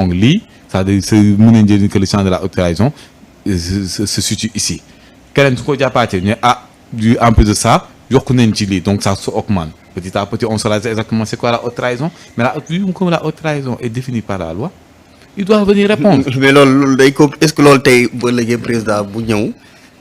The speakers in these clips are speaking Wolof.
donc lii c'est-à-dire mën nañ jël que le champ de la haute trahison se situe ici keneen su ko jàppaatee ñu en plus de ça yokk nañ ci lii donc ça se augmente petit à petit on saura exactement c'est quoi la haute trahison mais comme la haute trahison est définie par la loi il doit venir répondre. mais loolu day ko est-ce que loolu tey ba léegi président bu ñëw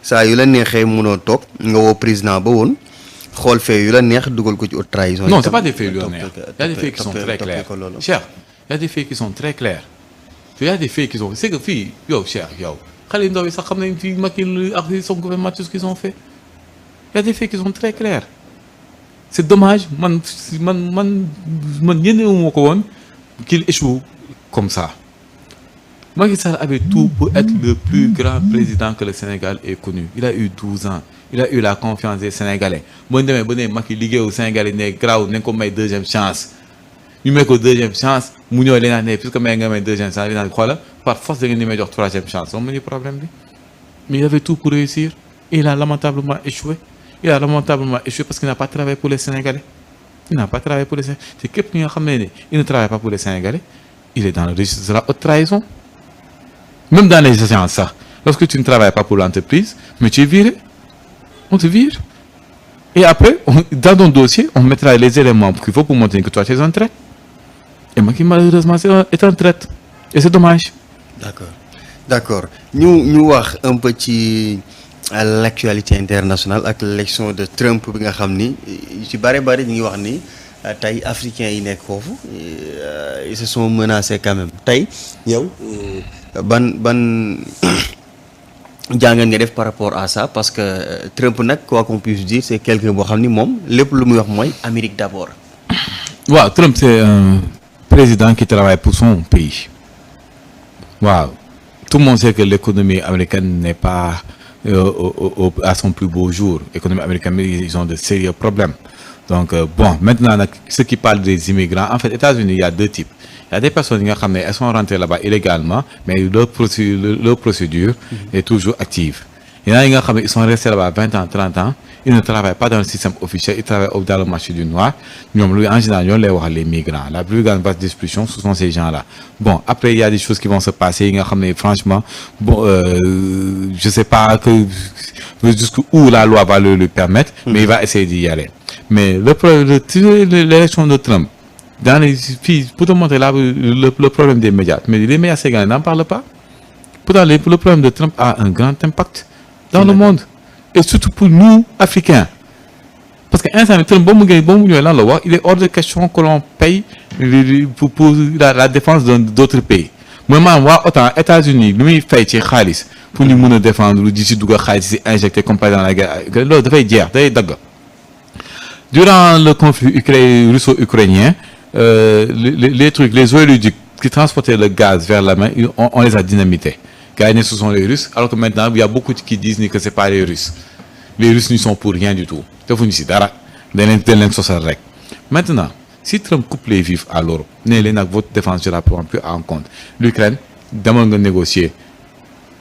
saa yu la neexee mënoo toog nga woo président ba woon xool fee yu la neex dugal ko ci haute trahison. non c'est pas des faits yu la neex y a des faits qui sont très clairs Cheikh y a des faits qui sont très clairs y a des faits qui sont c'est que fii yow Cheikh yow xale yu ndaw yi sax xam nañ fii Macky ak son gouvernement tout ce qu'ils ont fait y a des faits qui sont très clairs c'est dommage man ñenewuma ko woon qu'il échoue comme ça. Macky Sall avait tout pour être le plus grand président que le Sénégal ait connu. Il a eu 12 ans. Il a eu la confiance des Sénégalais. Bon demee ba ne Macky liggéey au Sénégalais ne graw nañ ko may deuxième chance ñu may ko deuxième chance mu ñëw leen ne puisque may nga may deuxième chance dinaa xoola par force da ngeen di may jox troisième chance moom ni problème bi mais il avait tout pour réussir et il a lamentablement échoué parce qu'il n'a pas travaillé pour les Sénégalais. Il n'a pas travaillé pour les Sénégalais c'est képp ki nga xam ne il ne travaille pas pour les Sénégalais il est dans le registre de la haute trahison. Même dans les agences, ça. Lorsque tu ne travailles pas pour l'entreprise, mais tu es viré. On te vire. Et après, dans ton dossier, on mettra les éléments qu'il faut pour montrer que toi, tu es en traite. Et moi qui, malheureusement, est en traite. Et c'est dommage. D'accord. Nous voir un petit à l'actualité internationale avec l'élection de Trump bi nga xam ni ci bari ñu ngi wax ni tey africains yi nekk foofu ils se sont menacés quand même tey yow ban jàngat nga def par rapport à ça parce que Trump nag quoi qu'on puisse dire c'est quelqu'un boo xam ni moom lépp lu muy wax mooy Amérique d'abord. waaw Trump c'est un président qui travaille pour son pays waaw tout le monde sait que l'économie américaine n'est pas à son plus beau jour. L'économie américaine, ils ont de sérieux problèmes. Donc bon, maintenant ceux qui parlent des immigrants, en fait, aux États-Unis, il y a deux types. Il y a des personnes qui elles sont rentrées là-bas illégalement, mais leur procédure est toujours active. Il y en a qui sont restés là-bas 20 ans, 30 ans, ils ne travaillent pas dans le système officiel, ils travaillent dans le marché du noir. En général, les migrants. La plus grande vaste distribution, ce sont ces gens-là. Bon, après, il y a des choses qui vont se passer. Franchement, bon, je sais pas jusqu'où la loi va le permettre, mais il va essayer d'y aller. Mais l'élection de Trump, dans les filles, pour te montrer là, le problème des médias, mais les médias sénégalais n'en parlent pas. Pourtant, le problème de Trump a un grand impact dans le monde. Et surtout pour nous, Africains. Parce que il est hors de question que l'on paye pour la défense d'autres pays. Moi, autant États-Unis, lui, fait des khalis pour nous défendre, nous disons que khalis injecté comme dans la guerre. Durant le conflit russo-ukrainien, les oléoducs qui transportaient le gaz vers la mer, on les a dynamités. Gagnés, ce sont les Russes, alors que maintenant, il y a beaucoup qui disent que ce n'est pas les Russes. Les Russes n'y sont pour rien du tout. Maintenant, si Trump coupe les vifs à l'Europe, votre défense, je la prends plus en compte. L'Ukraine demande de négocier.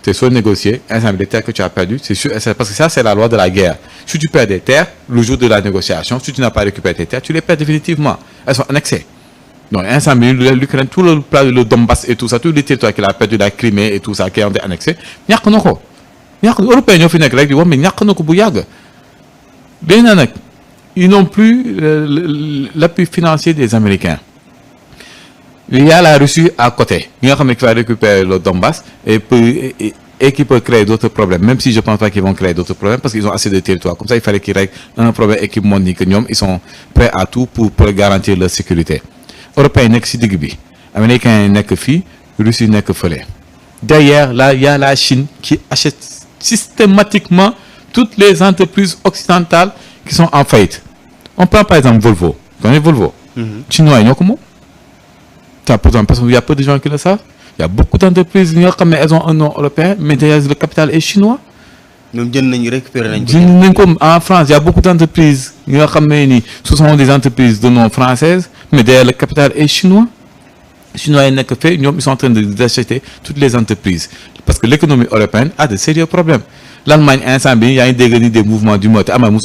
C'est soit négocier, ensemble des terres que tu as perdues, c'est sûr, parce que ça, c'est la loi de la guerre. Si tu perds des terres, le jour de la négociation, si tu n'as pas récupéré tes terres, tu les perds définitivement. Elles sont annexées. Donc, ensemble, l'Ukraine, tout le plat, le Donbass et tout ça, tous les territoires qu'il a perdu, la Crimée et tout ça, qui ont été annexés, il n'y a que nous. Les Européens ont fini avec mais il n'y a que nous qui ils n'ont plus l'appui financier des Américains. Il y a la Russie à côté. Il y a qui va récupérer le Donbass et qui peut créer d'autres problèmes. Même si je ne pense pas qu'ils vont créer d'autres problèmes parce qu'ils ont assez de territoire. Comme ça, il fallait qu'ils règlent un problème et qu'ils montrent que ils sont prêts à tout pour garantir leur sécurité. Européens n'est que si digbi. Américains n'est que fi, Russie n'est que follet. Derrière, là, il y a la Chine qui achète systématiquement toutes les entreprises occidentales qui sont en faillite. On prend par exemple Volvo. Vous connaissez Volvo? Chinois, ils ont comment? Il y a peu de gens qui le savent. Il y a beaucoup d'entreprises qui ont un nom européen, mais derrière le capital est chinois. En France, il y a beaucoup d'entreprises ce sont des entreprises de nom françaises, mais derrière le capital est chinois. Les Chinois ils sont en train d'acheter toutes les entreprises. Parce que l'économie européenne a de sérieux problèmes. L'Allemagne, il y a des mouvements du mode. Parce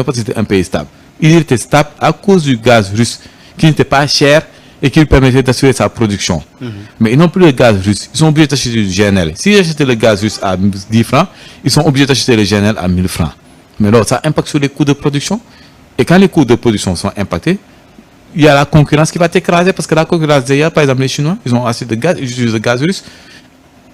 que c'était un pays stable. Il était stable à cause du gaz russe, qui n'était pas cher et qui lui permettait d'assurer sa production. Mais ils n'ont plus le gaz russe. Ils sont obligés d'acheter du GNL. S'ils achetaient le gaz russe à 10 francs, ils sont obligés d'acheter le GNL à 1000 francs. Mais alors, ça impacte sur les coûts de production. Et quand les coûts de production sont impactés, il y a la concurrence qui va t'écraser parce que la concurrence derrière, par exemple, les Chinois, ils ont assez de gaz, ils utilisent le gaz russe.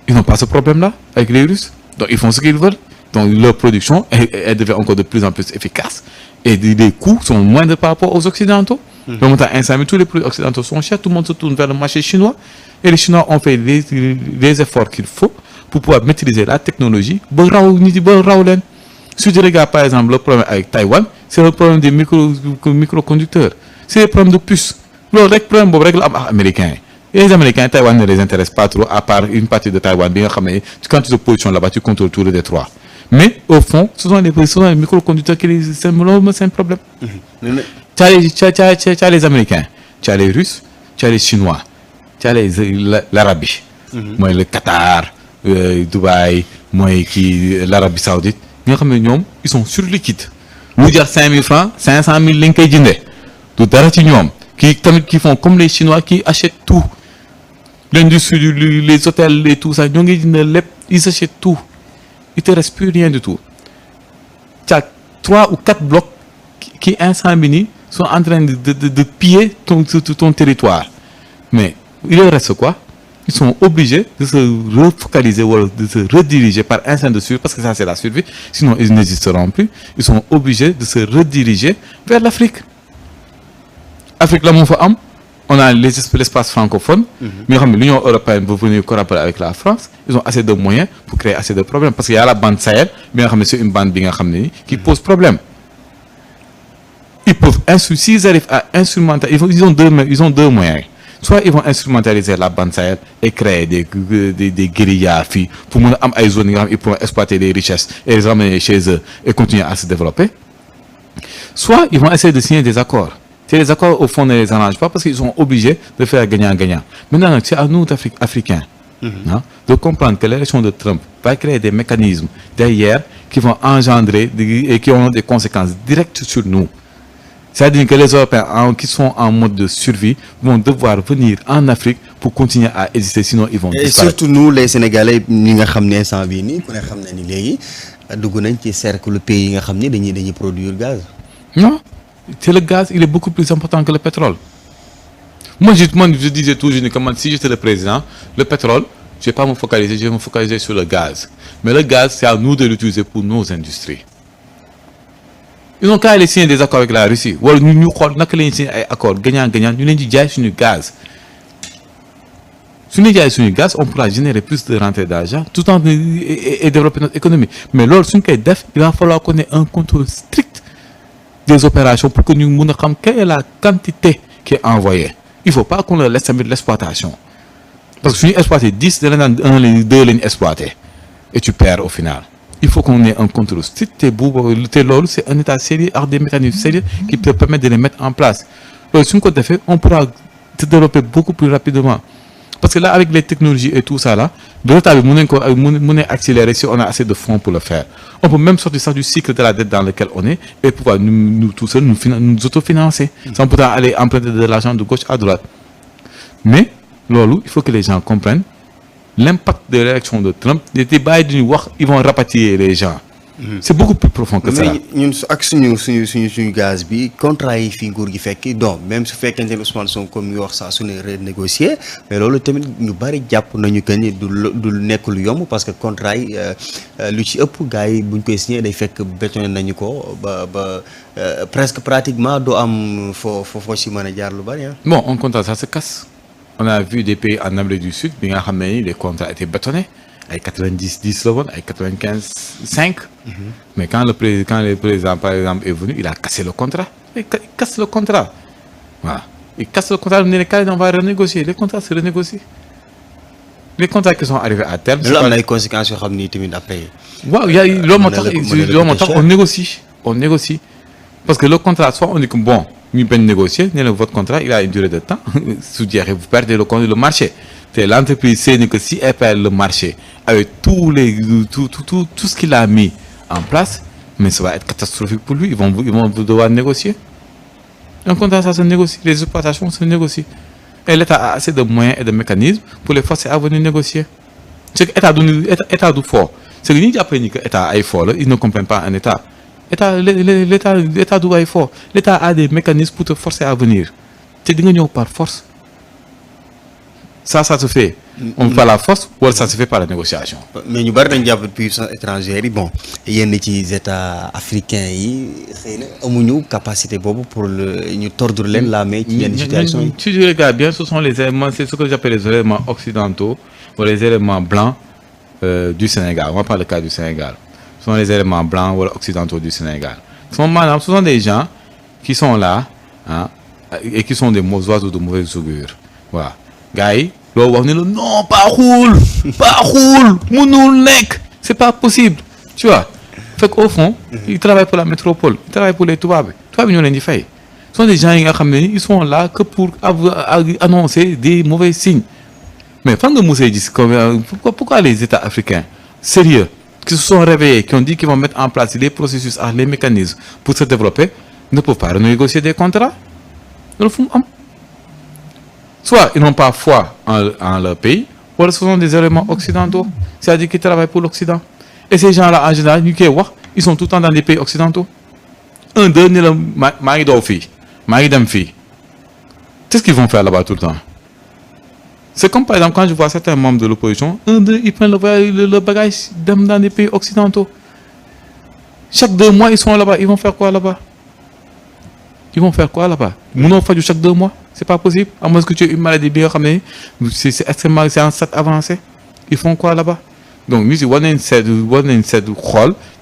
Ils n'ont pas ce problème-là avec les Russes. Donc, ils font ce qu'ils veulent. Donc, leur production, elle devient encore de plus en plus efficace. Et les coûts sont moindres par rapport aux Occidentaux. Donc, tous les produits occidentaux sont chers. Tout le monde se tourne vers le marché chinois. Et les Chinois ont fait les efforts qu'il faut pour pouvoir maîtriser la technologie. Si tu regardes, par exemple, le problème avec Taïwan, c'est le problème des microconducteurs. C'est le problème de puces. Le problème règle américain. Et les Américains, Taïwan ne les intéresse pas trop, à part une partie de Taïwan. Quand tu te positionnes là-bas, tu contrôles tout le détroit. Mais au fond, ce sont les microconducteurs qui c'est un problème. Tu as les Américains, tu as les Russes, tu as les Chinois, tu as l'Arabie, moi le Qatar, Dubaï, moi l'Arabie Saoudite. Ils sont sur liquide. Nous dire 5 000 francs, 500 000 linkés dîner. Tout qui font comme les Chinois qui achètent tout. L'industrie, les hôtels et tout ça, ils achètent tout. Il ne te reste plus rien du tout. Tu as 3 ou 4 blocs qui sont en train de piller ton territoire. Mais il leur reste quoi? Ils sont obligés de se refocaliser ou de se rediriger par instinct de survie, parce que ça c'est la survie, sinon ils n'existeront plus. Ils sont obligés de se rediriger vers l'Afrique. Afrique, là, on a l'espace francophone, mais l'Union européenne veut venir collaborer avec la France. Ils ont assez de moyens pour créer assez de problèmes. Parce qu'il y a la bande Sahel, mais c'est une bande qui pose problème. Ils peuvent, s'ils arrivent à instrumentaliser, ils ont deux moyens. Soit ils vont instrumentaliser la bande Sahel et créer des guérillas pour qu'ils pourront exploiter les richesses et les ramener chez eux et continuer à se développer. Soit ils vont essayer de signer des accords. Les accords, au fond, ne les arrangent pas parce qu'ils sont obligés de faire gagnant-gagnant. Maintenant, c'est à nous, Africains, de comprendre que l'élection de Trump va créer des mécanismes derrière qui vont engendrer et qui ont des conséquences directes sur nous. C'est-à-dire que les Européens qui sont en mode de survie vont devoir venir en Afrique pour continuer à exister, sinon ils vont disparaître. Et surtout nous, les Sénégalais, nous savons que cercle le pays qui produit le gaz. Non, c'est le gaz, il est beaucoup plus important que le pétrole. Moi, je disais toujours que si j'étais le président, le pétrole, je ne vais pas me focaliser, je vais me focaliser sur le gaz. Mais le gaz, c'est à nous de l'utiliser pour nos industries. Ils n'ont qu'à aller signer des accords avec la Russie. Ou nous avons signé des accords gagnant-gagnant, nous avons dit sur le gaz. Si nous avons sur le gaz, on pourra générer plus de rentrées d'argent tout en et développer notre économie. Mais lorsqu'on est def, il va falloir qu'on ait un contrôle strict des opérations pour que nous sachions quelle est la quantité qui est envoyée. Il ne faut pas qu'on leur laisse de l'exploitation. Parce que si nous exploitons 10, 2 lignes exploitées. Et tu perds au final. Il faut qu'on ait un contrôle strict. C'est un état sérieux, avec des mécanismes sérieux qui te permettent de les mettre en place. Donc, si on fait, on pourra se développer beaucoup plus rapidement. Parce que là, avec les technologies et tout ça, là, de l'autre côté, on est accéléré si on a assez de fonds pour le faire. On peut même sortir ça du cycle de la dette dans lequel on est et pouvoir nous tout seuls nous autofinancer. Sans pourtant aller emprunter de l'argent de gauche à droite. Mais, il faut que les gens comprennent l'impact de l'élection de Trump. Les débats ils vont rapatrier les gens. C'est beaucoup plus profond que ça. Mais ñun ak suñu gaz bi contrat yi fi nguur gi fekk donc même su fekkente ne Ousmane Sonko comme ñu wax saa su ne renégocier mais loolu tamit ñu bari jàpp nañu que ni du nekk lu yomb parce que contrat yi lu ci ëpp gars yi buñ koy signé day fekk bétonné nañu ko ba presque pratiquement do am foo ci mën a jaar lu bari. Bon, un contrat ça se casse. On a vu des pays en Amérique du Sud, mais les contrats étaient bétonnés. Avec 90-10 avec 95-5. Mais quand le président, par exemple, est venu, il a cassé le contrat. Il casse le contrat. Voilà. Il casse le contrat, on va renégocier. Les contrats se renégocient. Les contrats qui sont arrivés à terme. Il y a des conséquences après. On négocie. On négocie. Parce que le contrat, soit on dit que bon, nous pouvons négocier, votre contrat, il a une durée de temps. Vous perdez le marché. L'entreprise sait que si elle perd le marché avec tout ce qu'il a mis en place, mais ça va être catastrophique pour lui. Ils vont devoir négocier. Un contrat, ça se négocie. Les exploitations se négocient. et l'État a assez de moyens et de mécanismes pour les forcer à venir négocier. C'est que État du fort. C'est que ni après ni que État est fort, ils ne comprennent pas un État. L'État doit être fort. L'État a des mécanismes pour te forcer à venir. Tu dis par force. Ça se fait. On fait la force ou ça se fait par la négociation. Mais nous avons des puissances étrangères. Bon, il y a des États africains qui ont une capacité pour nous tordre la main dans une situation. Si tu regardes bien, ce sont les éléments, c'est ce que j'appelle les éléments occidentaux ou les éléments blancs du Sénégal. On va prendre le cas du Sénégal. Ce sont les éléments blancs ou occidentaux du Sénégal. Ce sont des gens qui sont là, hein, et qui sont des oiseaux de mauvaise augure. Voilà. Gaï, non, pas roule, c'est pas possible. Tu vois. Fait qu'au fond, ils travaillent pour la métropole, ils travaillent pour les Touabes. Touabes, ils ont des faits. Ce sont des gens qui sont là que pour annoncer des mauvais signes. Mais pourquoi les États africains, sérieux, qui se sont réveillés, qui ont dit qu'ils vont mettre en place les processus, les mécanismes pour se développer, ne peuvent pas renégocier des contrats? Soit ils n'ont pas foi en leur pays, ou ce sont des éléments occidentaux, c'est-à-dire qu'ils travaillent pour l'Occident. Et ces gens-là, en général, ils sont tout le temps dans les pays occidentaux. Un d'eux, c'est le mari d'Ofi, mari d'Amfi. Qu'est-ce qu'ils vont faire là-bas tout le temps? C'est comme par exemple quand je vois certains membres de l'opposition, un d'eux, ils prennent le bagage dans des pays occidentaux. Chaque 2 mois, ils sont là-bas. Ils vont faire quoi là-bas? Ils vont faire quoi là-bas? Ils vont faire chaque 2 mois. C'est pas possible. À moins que tu aies une maladie bien ramenée, c'est extrêmement, c'est un stade avancé. Ils font quoi là-bas? Donc, nous,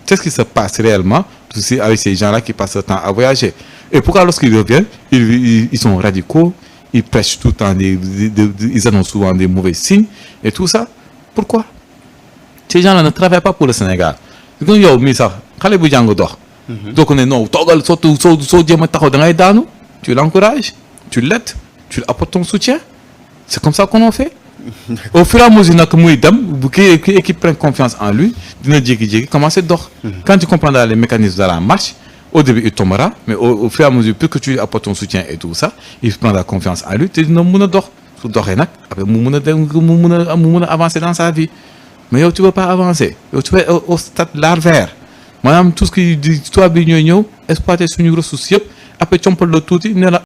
qu'est-ce qui se passe réellement avec ces gens-là qui passent le temps à voyager? Et pourquoi lorsqu'ils reviennent, ils sont radicaux, ils prêchent tout le temps, ils annoncent souvent des mauvais signes et tout ça? Pourquoi? Ces gens-là ne travaillent pas pour le Sénégal. Donc, tu l'encourages, tu l'aides, tu lui apportes ton soutien. C'est comme ça qu'on en fait. Au fur et à mesure que qui prennent confiance en lui, commence à dormir. Quand tu comprendras les mécanismes de la marche, au début il tombera, mais au fur et à mesure que tu lui apportes ton soutien et tout ça, il prendra confiance en lui, tu dis non, il dort. Après, il avancer dans sa vie. Mais tu ne veux pas avancer. Tu es au stade larvaire. Madame, tout ce qui dit, toi, exploiter sur une ressource, après tu peux le tout,